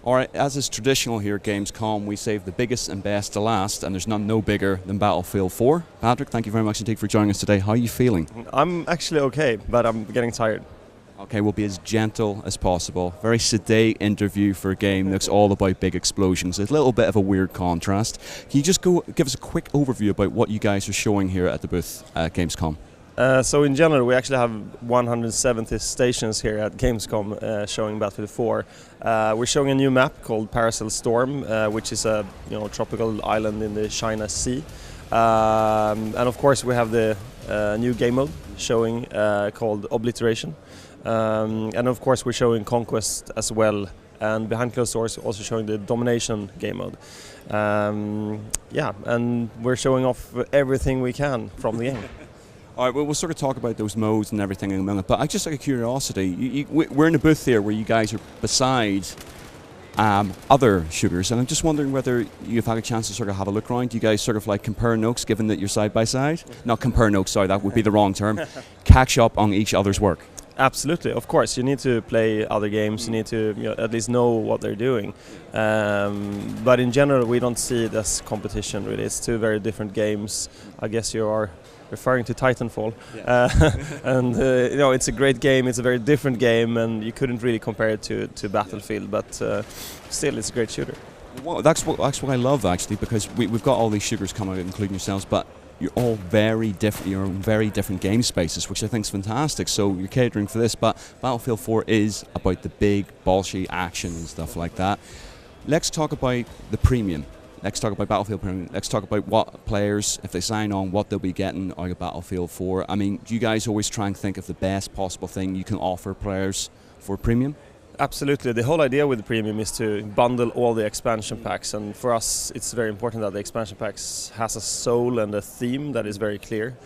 Alright, as is traditional here at Gamescom, we save the biggest and best to last, and there's none no bigger than Battlefield 4. Patrick, thank you very much indeed for joining us today. How are you feeling? I'm actually okay, but I'm getting tired. Okay, we'll be as gentle as possible. Very sedate interview for a game that's all about big explosions. It's a little bit of a weird contrast. Can you just give us a quick overview about what you guys are showing here at the booth at Gamescom? So in general, we actually have 170 stations here at Gamescom showing Battlefield 4. We're showing a new map called Paracel Storm, which is a tropical island in the China Sea. And of course, we have the new game mode showing called Obliteration. And of course, we're showing Conquest as well. And behind closed doors, also showing the Domination game mode. Yeah, and we're showing off everything we can from the game. All right, well, we'll sort of talk about those modes and everything in a minute, but I just out of curiosity, we're in a booth here where you guys are beside other shooters, and I'm just wondering whether you've had a chance to sort of have a look around. Do you guys sort of like compare notes, given that you're side by side? Not compare notes, sorry, that would be the wrong term. Catch up on each other's work. Absolutely, of course. You need to play other games. You need to at least know what they're doing. But in general, we don't see it as competition. Really, it's two very different games. I guess you are referring to Titanfall, and it's a great game. It's a very different game, and you couldn't really compare it to Battlefield. But still, it's a great shooter. Well, that's what I love actually, because we've got all these shooters coming out, including yourselves, but you're all very different. You're in very different game spaces, which I think is fantastic. So you're catering for this, but Battlefield 4 is about the big, bolshy action and stuff like that. Let's talk about the premium. Let's talk about Battlefield Premium. Let's talk about what players, if they sign on, what they'll be getting out of Battlefield 4. I mean, do you guys always try and think of the best possible thing you can offer players for Premium? Absolutely. The whole idea with the Premium is to bundle all the expansion packs, and for us it's very important that the expansion packs has a soul and a theme that is very clear.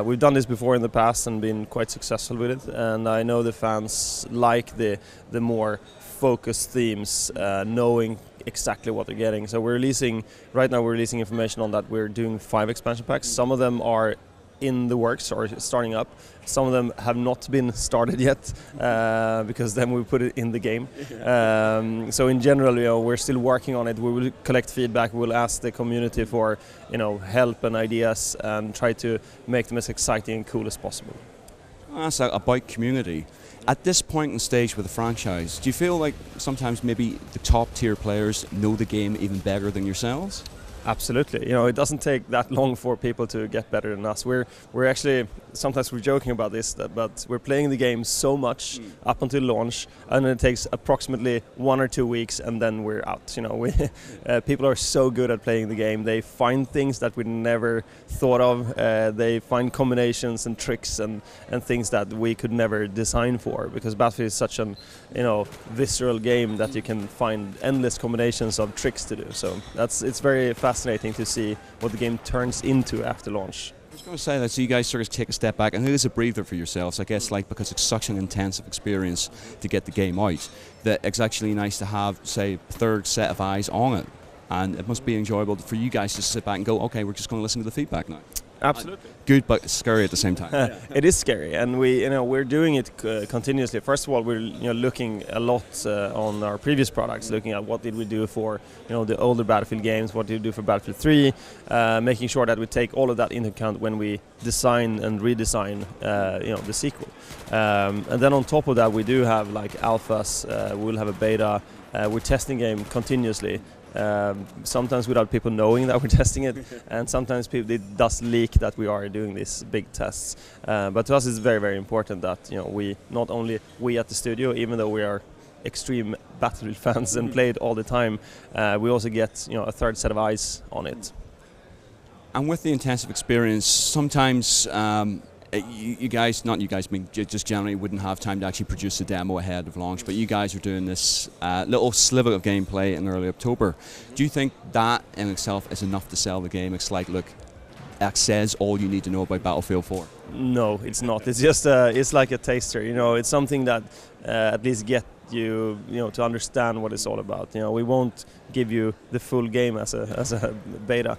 We've done this before in the past and been quite successful with it, and I know the fans like the more focused themes, knowing exactly what they're getting. So right now we're releasing information on that. We're doing 5 expansion packs. Some of them are in the works or starting up. Some of them have not been started yet, because then we put it in the game. So in general, we're still working on it. We will collect feedback. We'll ask the community for help and ideas and try to make them as exciting and cool as possible. That's about community. At this point in stage with the franchise, do you feel like sometimes maybe the top tier players know the game even better than yourselves? Absolutely. It doesn't take that long for people to get better than us. We're actually, sometimes we're joking about this, but we're playing the game so much up until launch, and it takes approximately 1 or 2 weeks, and then we're out. People are so good at playing the game. They find things that we never thought of. They find combinations and tricks and things that we could never design for, because Battlefield is such an visceral game that you can find endless combinations of tricks to do. So it's very fascinating to see what the game turns into after launch. I was going to say that, so you guys sort of take a step back, and it is a breather for yourselves, I guess, because it's such an intensive experience to get the game out, that it's actually nice to have, say, a third set of eyes on it, and it must be enjoyable for you guys to sit back and go, okay, we're just going to listen to the feedback now. Absolutely. Good, but scary at the same time. It is scary, and we're doing it continuously. First of all, we're looking a lot on our previous products, looking at what did we do for the older Battlefield games, what did we do for Battlefield 3, making sure that we take all of that into account when we design and redesign the sequel. And then on top of that, we do have like alphas. We'll have a beta. We're testing game continuously. Sometimes without people knowing that we're testing it, and sometimes it does leak that we are doing these big tests. But to us it's very, very important that we, not only we at the studio, even though we are extreme Battlefield fans and play it all the time, we also get a third set of eyes on it. And with the intensive experience, sometimes you guys, not you guys, I mean just generally wouldn't have time to actually produce a demo ahead of launch, but you guys are doing this little sliver of gameplay in early October. Do you think that in itself is enough to sell the game? It's like, look, that says all you need to know about Battlefield 4? No, it's not. It's just it's like a taster. It's something that at least get you to understand what it's all about. We won't give you the full game as a beta,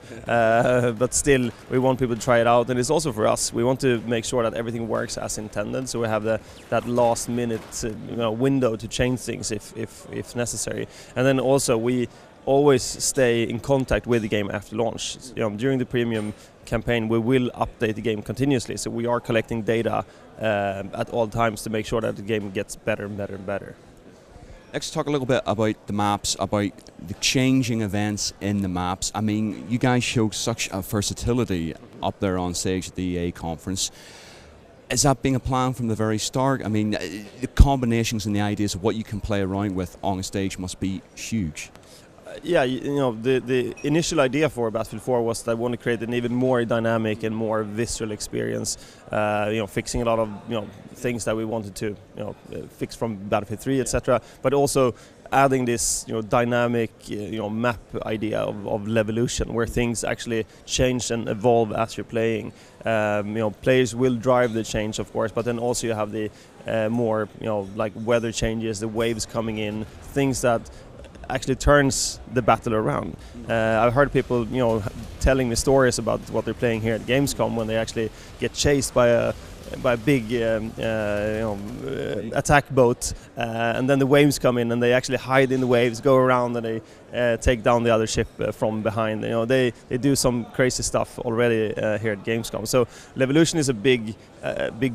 but still we want people to try it out, and it's also for us. We want to make sure that everything works as intended, so we have that last minute window to change things if necessary. And then also we always stay in contact with the game after launch. During the premium campaign we will update the game continuously, so we are collecting data at all times to make sure that the game gets better and better and better. Let's talk a little bit about the maps, about the changing events in the maps. I mean, you guys showed such a versatility up there on stage at the EA conference. Is that being a plan from the very start? I mean, the combinations and the ideas of what you can play around with on a stage must be huge. Yeah, the initial idea for Battlefield 4 was that I want to create an even more dynamic and more visceral experience. Fixing a lot of things that we wanted to fix from Battlefield 3, etc. But also adding this dynamic map idea of Levolution, where things actually change and evolve as you're playing. Players will drive the change, of course, but then also you have the more like weather changes, the waves coming in, things that actually turns the battle around. I've heard people telling me stories about what they're playing here at Gamescom when they actually get chased by a big attack boat, and then the waves come in and they actually hide in the waves, go around, and they take down the other ship from behind. They do some crazy stuff already here at Gamescom. So Levolution is a big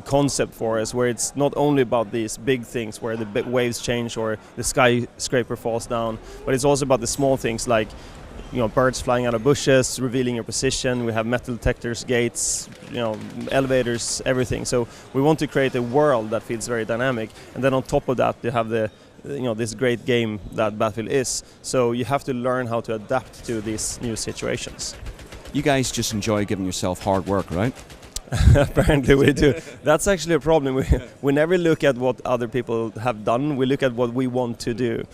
concept for us, where it's not only about these big things where the big waves change or the skyscraper falls down, but it's also about the small things like birds flying out of bushes, revealing your position. We have metal detectors, gates, elevators, everything. So we want to create a world that feels very dynamic, and then on top of that you have this great game that Battlefield is. So you have to learn how to adapt to these new situations. You guys just enjoy giving yourself hard work, right? Apparently we do. That's actually a problem. We never look at what other people have done. We look at what we want to do,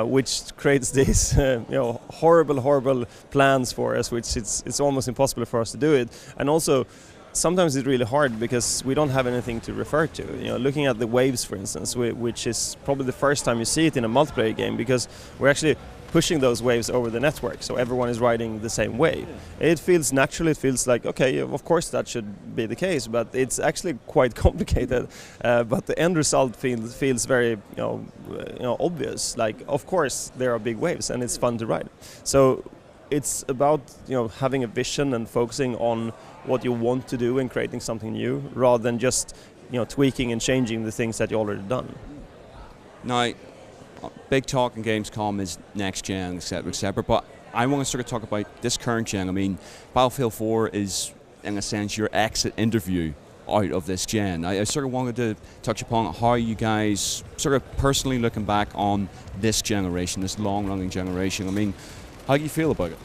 which creates these horrible plans for us, which it's almost impossible for us to do it. And also sometimes it's really hard because we don't have anything to refer to. Looking at the waves, for instance, which is probably the first time you see it in a multiplayer game, because we're actually pushing those waves over the network, so everyone is riding the same wave. It feels natural, it feels like, okay, of course that should be the case, but it's actually quite complicated. But the end result feels very obvious. Like, of course there are big waves and it's fun to ride. So it's about having a vision and focusing on what you want to do and creating something new, rather than just tweaking and changing the things that you already done. Now, big talk in Gamescom is next gen, etc. But I want to sort of talk about this current gen. I mean, Battlefield 4 is, in a sense, your exit interview out of this gen. I sort of wanted to touch upon how you guys, sort of personally looking back on this generation, this long-running generation. I mean, how do you feel about it?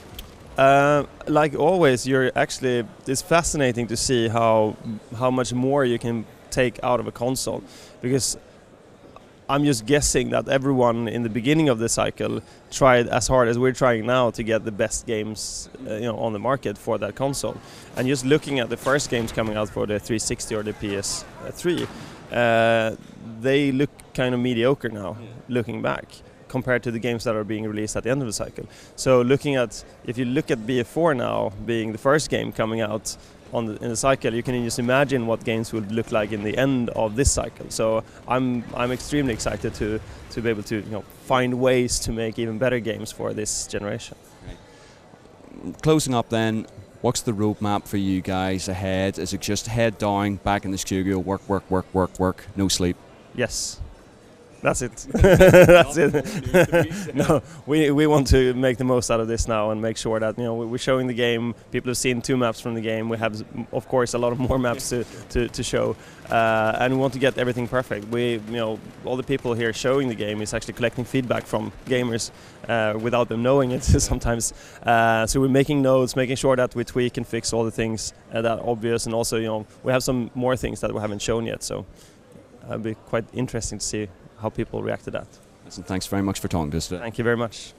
Like always, it's fascinating to see how much more you can take out of a console, because I'm just guessing that everyone in the beginning of the cycle tried as hard as we're trying now to get the best games on the market for that console. And just looking at the first games coming out for the 360 or the PS3, they look kind of mediocre now, looking back, compared to the games that are being released at the end of the cycle. So if you look at BF4 now being the first game coming out in the cycle, you can just imagine what games would look like in the end of this cycle. So I'm extremely excited to be able to find ways to make even better games for this generation. Right. Closing up then, what's the roadmap for you guys ahead? Is it just head down, back in the studio, work, no sleep? Yes. That's it. That's it. No, we want to make the most out of this now and make sure that we're showing the game. People have seen 2 maps from the game. We have, of course, a lot of more maps to show, and we want to get everything perfect. All the people here showing the game is actually collecting feedback from gamers without them knowing it sometimes. So we're making notes, making sure that we tweak and fix all the things that are obvious, and also we have some more things that we haven't shown yet. So it'll be quite interesting to see how people react to that. Listen, thanks very much for talking to us today. Thank you very much.